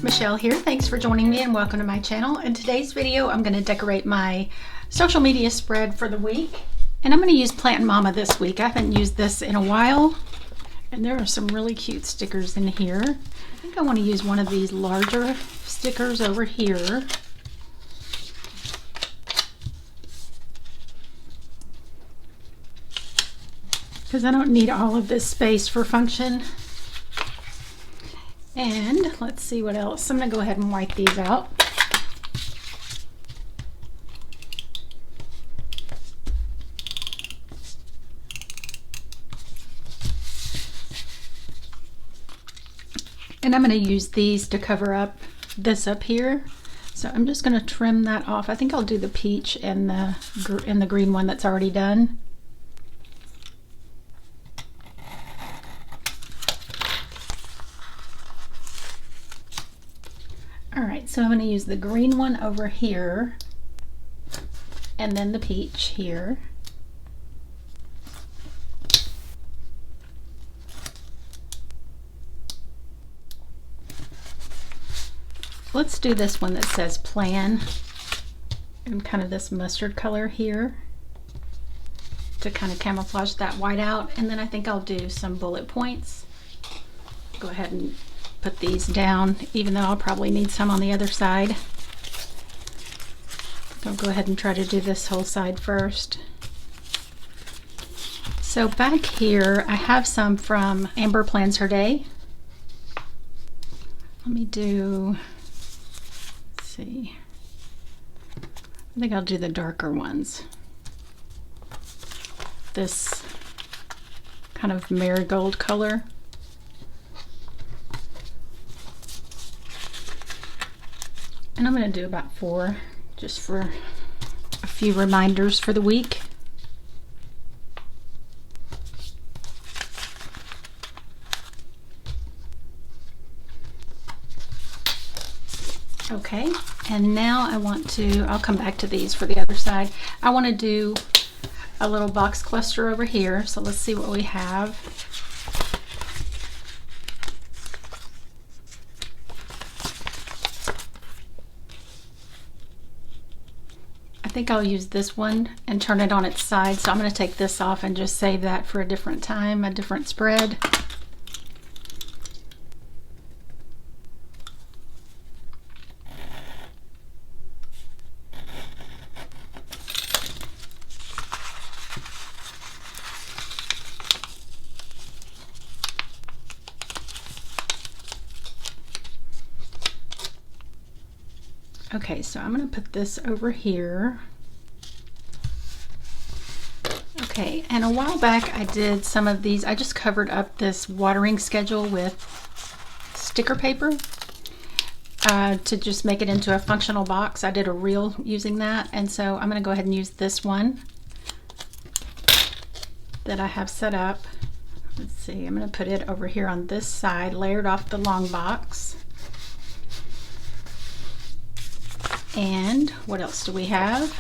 Michelle here. Thanks for joining me and welcome to my channel. In today's video, I'm going to decorate my social media spread for the week. And I'm going to use Plant Mama this week. I haven't used this in a while. And there are some really cute stickers in here. I think I want to use one of these larger stickers over here. Because I don't need all of this space for function. And let's see what else. I'm going to go ahead and wipe these out. And I'm going to use these to cover up this up here. So I'm just going to trim that off. I think I'll do the peach and the green one that's already done. Alright, so I'm going to use the green one over here and then the peach here. Let's do this one that says plan and kind of this mustard color here to kind of camouflage that white out. And then I think I'll do some bullet points. Go ahead and put these down, even though I'll probably need some on the other side. I'll go ahead and try to do this whole side first. So back here, I have some from Amber Plans Her Day. Let me do, let's see, I think I'll do the darker ones. This kind of marigold color. And I'm going to do about 4 just for a few reminders for the week. Okay, and now I'll come back to these for the other side. I want to do a little box cluster over here, so let's see what we have. I think I'll use this one and turn it on its side, so I'm going to take this off and just save that for a different time, a different spread. Okay, so I'm going to put this over here. Okay, and a while back I did some of these. I just covered up this watering schedule with sticker paper to just make it into a functional box. I did a reel using that, and so I'm going to go ahead and use this one that I have set up. Let's see, I'm going to put it over here on this side, layered off the long box. And what else do we have?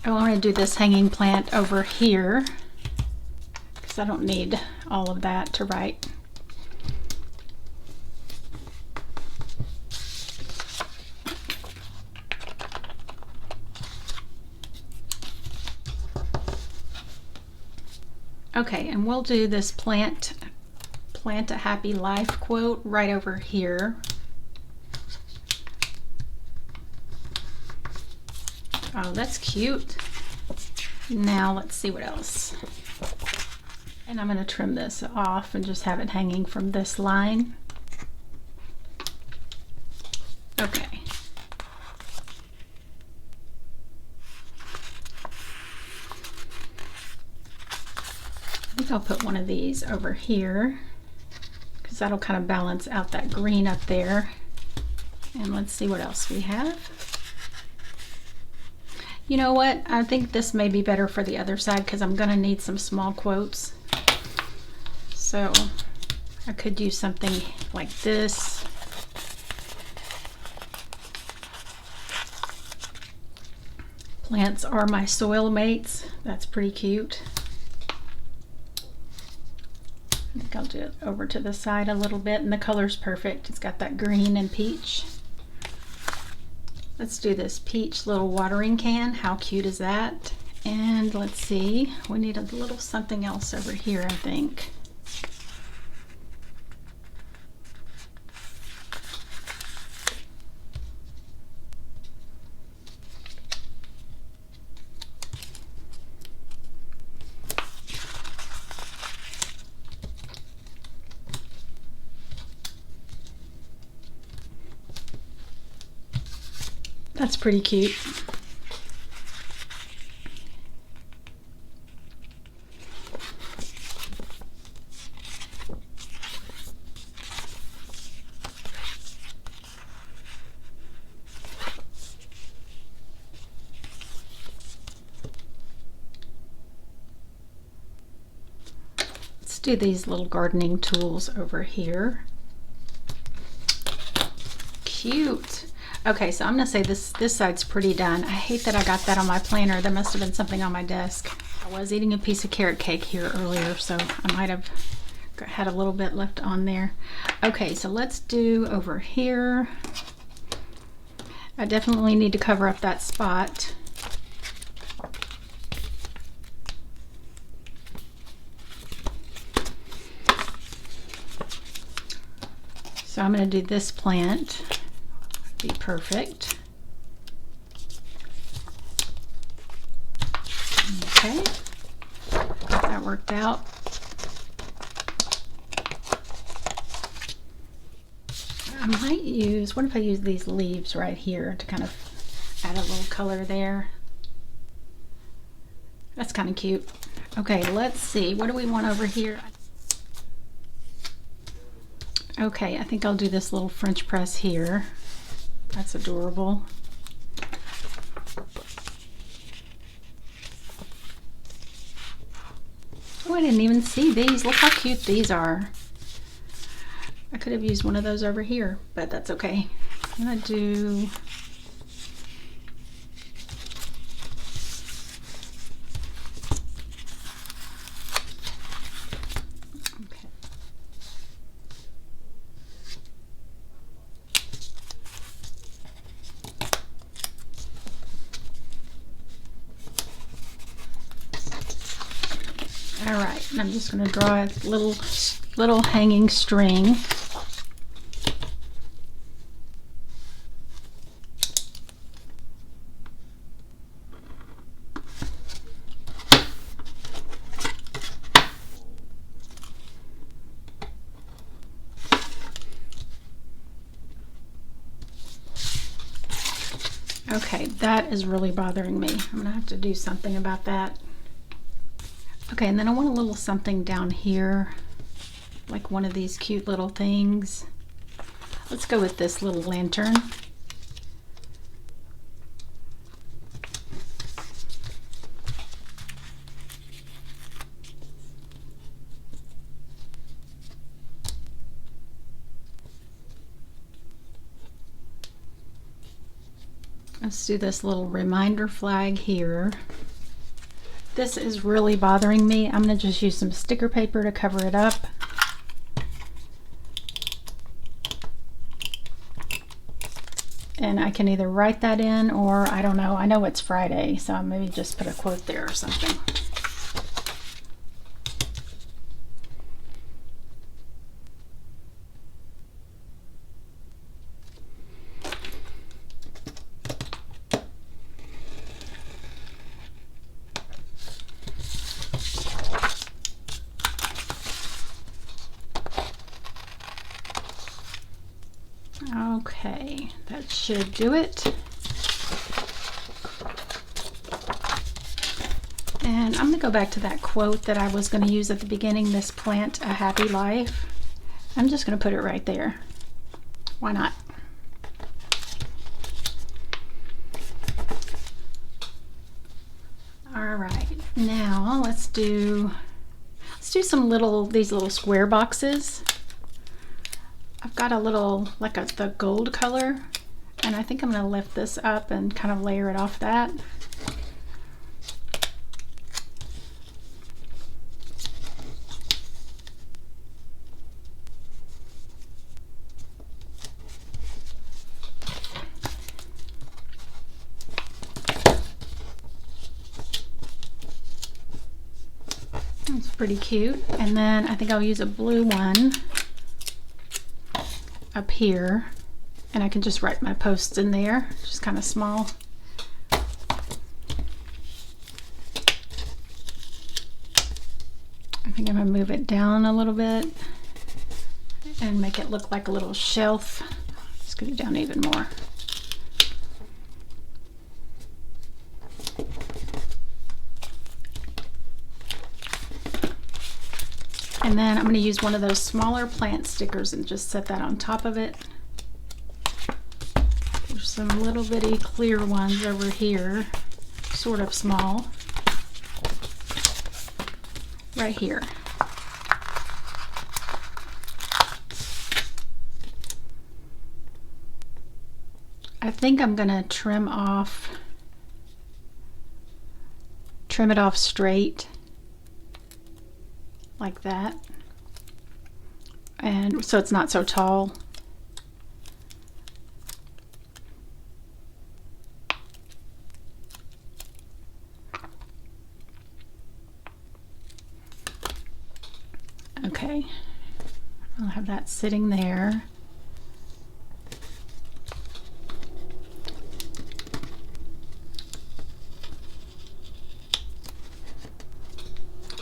I want to do this hanging plant over here because I don't need all of that to write. Okay, and we'll do this plant a happy life quote right over here. Oh, that's cute. Now let's see what else. And I'm going to trim this off and just have it hanging from this line. Okay. I think I'll put one of these over here, because that'll kind of balance out that green up there. And let's see what else we have. You know what? I think this may be better for the other side because I'm going to need some small quotes. So I could use something like this. Plants are my soil mates. That's pretty cute. think I'll do it over to the side a little bit, and the color's perfect. It's got that green and peach. Let's do this peach little watering can. How cute is that? And let's see, we need a little something else over here, I think. That's pretty cute. Let's do these little gardening tools over here. Cute. Okay, so I'm gonna say this side's pretty done. I hate that I got that on my planner. There must have been something on my desk. I was eating a piece of carrot cake here earlier, so I might have had a little bit left on there. Okay, so let's do over here. I definitely need to cover up that spot. So I'm gonna do this plant. Be perfect. Okay, that worked out. I might use, what if I use these leaves right here to kind of add a little color there? That's kind of cute. Okay, let's see, what do we want over here? Okay, I think I'll do this little French press here. That's adorable. Oh, I didn't even see these. Look how cute these are. I could have used one of those over here, but that's okay. I'm gonna do... Okay. All right, and I'm just going to draw a little hanging string. Okay, that is really bothering me. I'm going to have to do something about that. Okay, and then I want a little something down here, like one of these cute little things. Let's go with this little lantern. Let's do this little reminder flag here. This is really bothering me. I'm going to just use some sticker paper to cover it up. And I can either write that in or I don't know. I know it's Friday, so I'll maybe just put a quote there or something. Okay, that should do it. And I'm going to go back to that quote that I was going to use at the beginning, this plant a happy life. I'm just going to put it right there. Why not? All right, now let's do some these little square boxes. I've got a little, like the gold color, and I think I'm going to lift this up and kind of layer it off that. pretty cute. And then I think I'll use a blue one up here, and I can just write my posts in there, just kind of small. I think I'm gonna move it down a little bit and make it look like a little shelf. Scoot it down even more. And then I'm going to use one of those smaller plant stickers and just set that on top of it. There's some little bitty clear ones over here, sort of small, right here. I think I'm going to trim it off straight, like that, and so it's not so tall. Okay, I'll have that sitting there.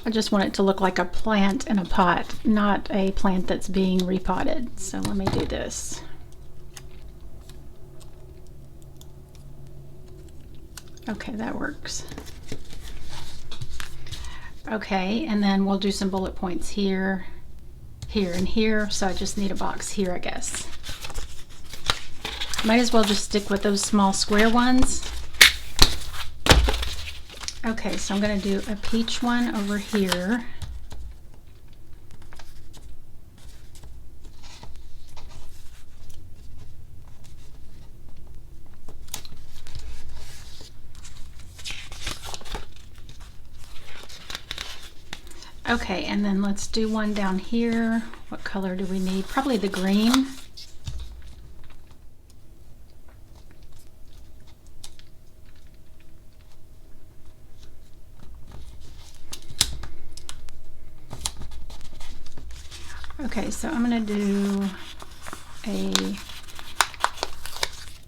I just want it to look like a plant in a pot, not a plant that's being repotted. So let me do this. Okay, that works. Okay, and then we'll do some bullet points here, here, and here. So I just need a box here, I guess. Might as well just stick with those small square ones. Okay, so I'm going to do a peach one over here. Okay, and then let's do one down here. What color do we need? Probably the green. Okay, so I'm going to do a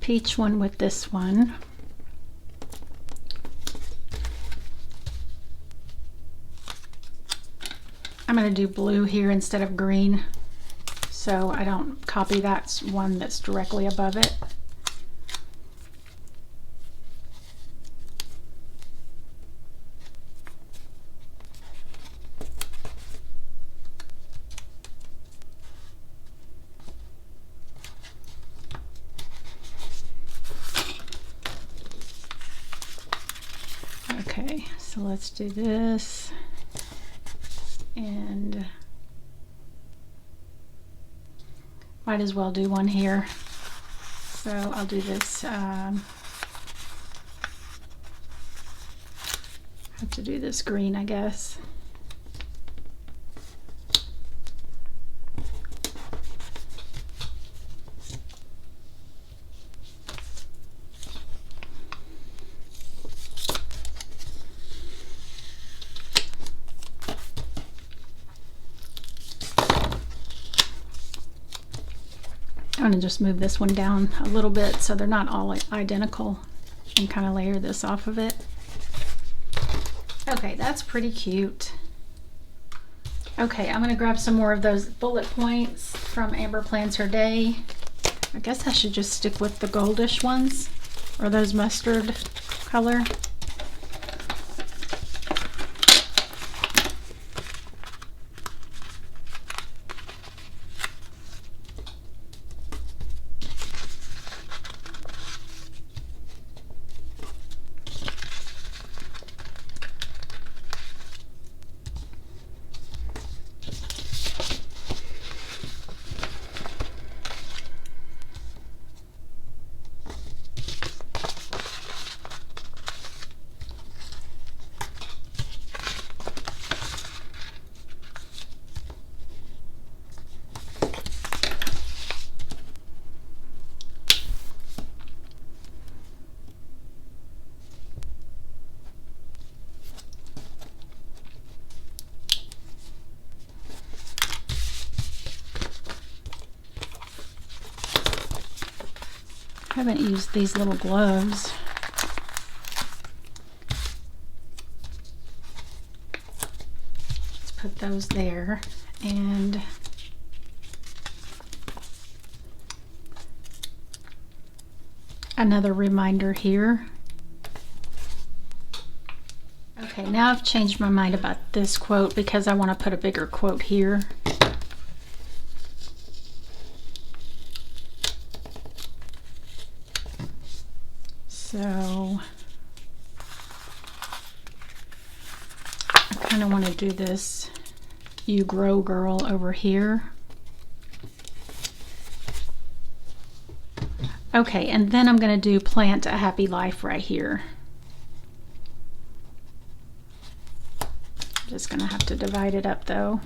peach one with this one. I'm going to do blue here instead of green, so I don't copy that one that's directly above it. Okay, so let's do this, and might as well do one here. So I'll do this, have to do this green, I guess. I'm going to just move this one down a little bit so they're not all identical, and kind of layer this off of it. Okay, that's pretty cute. Okay, I'm going to grab some more of those bullet points from Amber Plans Her Day. I guess I should just stick with the goldish ones, or those mustard color. I haven't used these little gloves. Let's put those there. And another reminder here. Okay, now I've changed my mind about this quote because I want to put a bigger quote here. So I kind of want to do this "You Grow Girl" over here. Okay, and then I'm going to do "Plant a Happy Life" right here. I'm just going to have to divide it up though.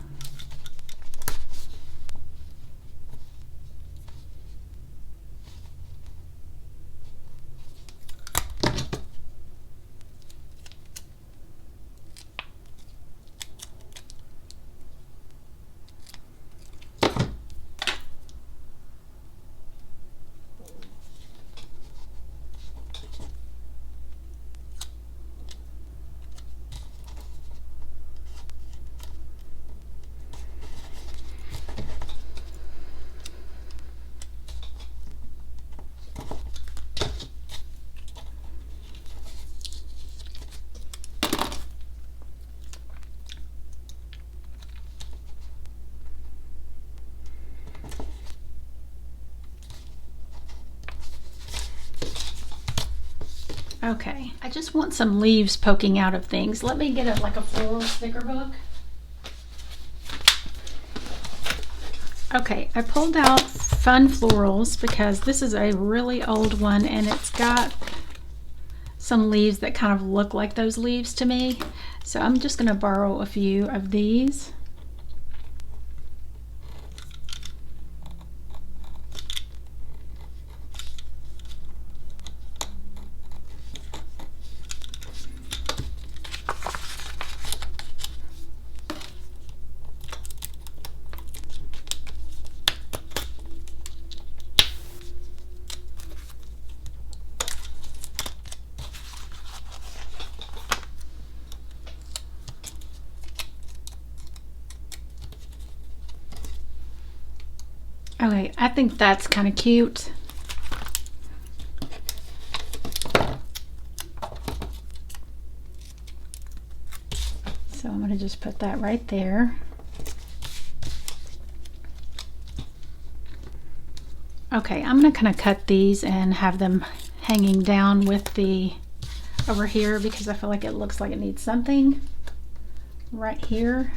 Okay, I just want some leaves poking out of things. Let me get like a floral sticker book. Okay, I pulled out Fun Florals because this is a really old one and it's got some leaves that kind of look like those leaves to me. So I'm just going to borrow a few of these. Okay, I think that's kind of cute. So I'm going to just put that right there. Okay, I'm going to kind of cut these and have them hanging down with the over here because I feel like it looks like it needs something right here.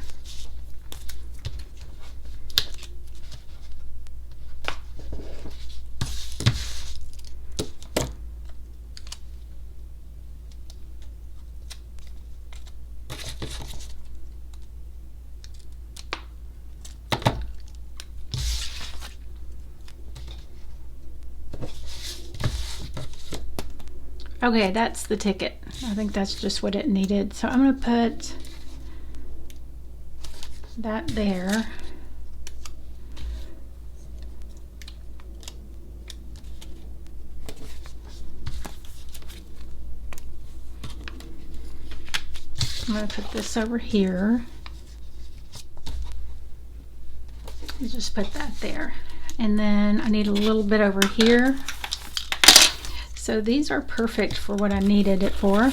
Okay, that's the ticket. I think that's just what it needed. So I'm going to put that there. I'm going to put this over here. Just put that there. And then I need a little bit over here. So these are perfect for what I needed it for.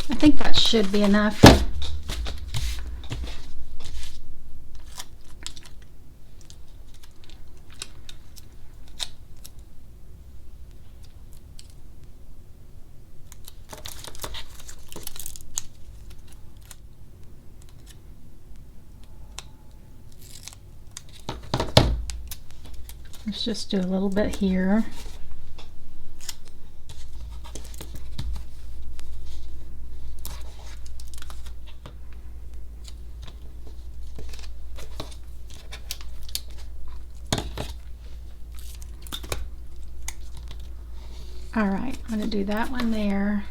I think that should be enough. Let's just do a little bit here. All right, I'm gonna do that one there.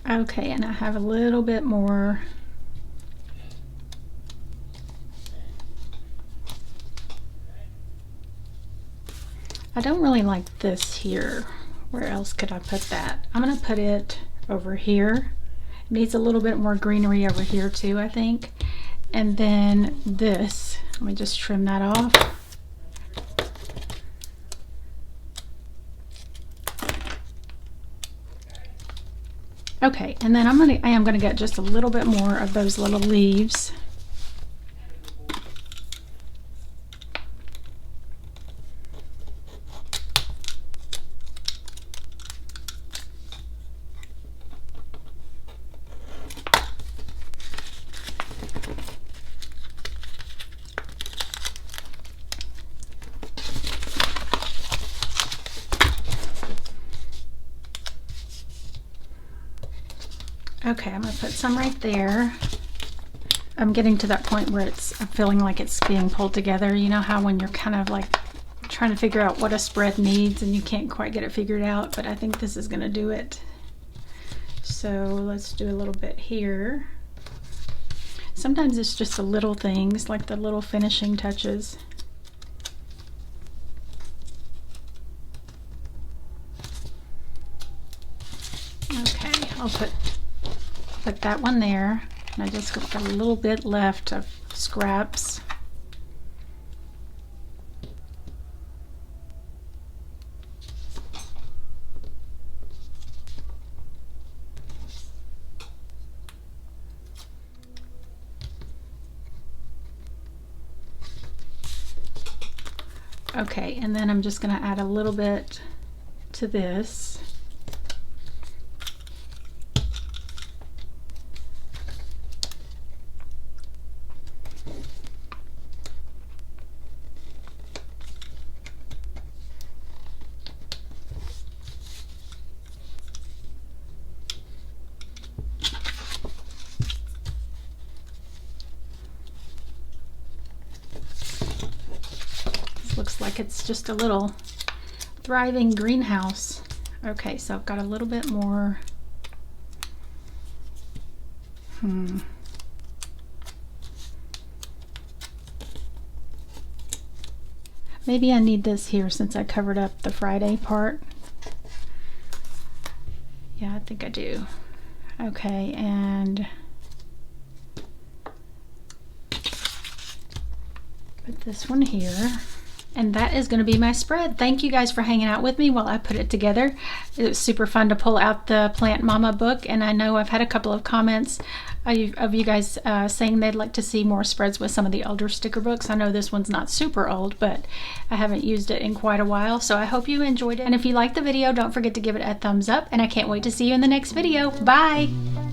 Okay, and I have a little bit more. I don't really like this here. Where else could I put that? I'm gonna put it over here. It needs a little bit more greenery over here too, I think. And then this, let me just trim that off. Okay, and then I am gonna get just a little bit more of those little leaves. Okay, I'm gonna put some right there. I'm getting to that point where I'm feeling like it's being pulled together. You know how when you're kind of like trying to figure out what a spread needs and you can't quite get it figured out, but I think this is gonna do it. So let's do a little bit here. Sometimes it's just the little things, like the little finishing touches. Okay, I'll put that one there, and I just got a little bit left of scraps. Okay, and then I'm just going to add a little bit to this. Looks like it's just a little thriving greenhouse. Okay, so I've got a little bit more. Maybe I need this here since I covered up the Friday part. Yeah, I think I do. Okay, and put this one here. And that is going to be my spread. Thank you guys for hanging out with me while I put it together. It was super fun to pull out the Plant Mama book, and I know I've had a couple of comments of you guys saying they'd like to see more spreads with some of the older sticker books. I know this one's not super old, but I haven't used it in quite a while, so I hope you enjoyed it. And if you liked the video, don't forget to give it a thumbs up, and I can't wait to see you in the next video. Bye!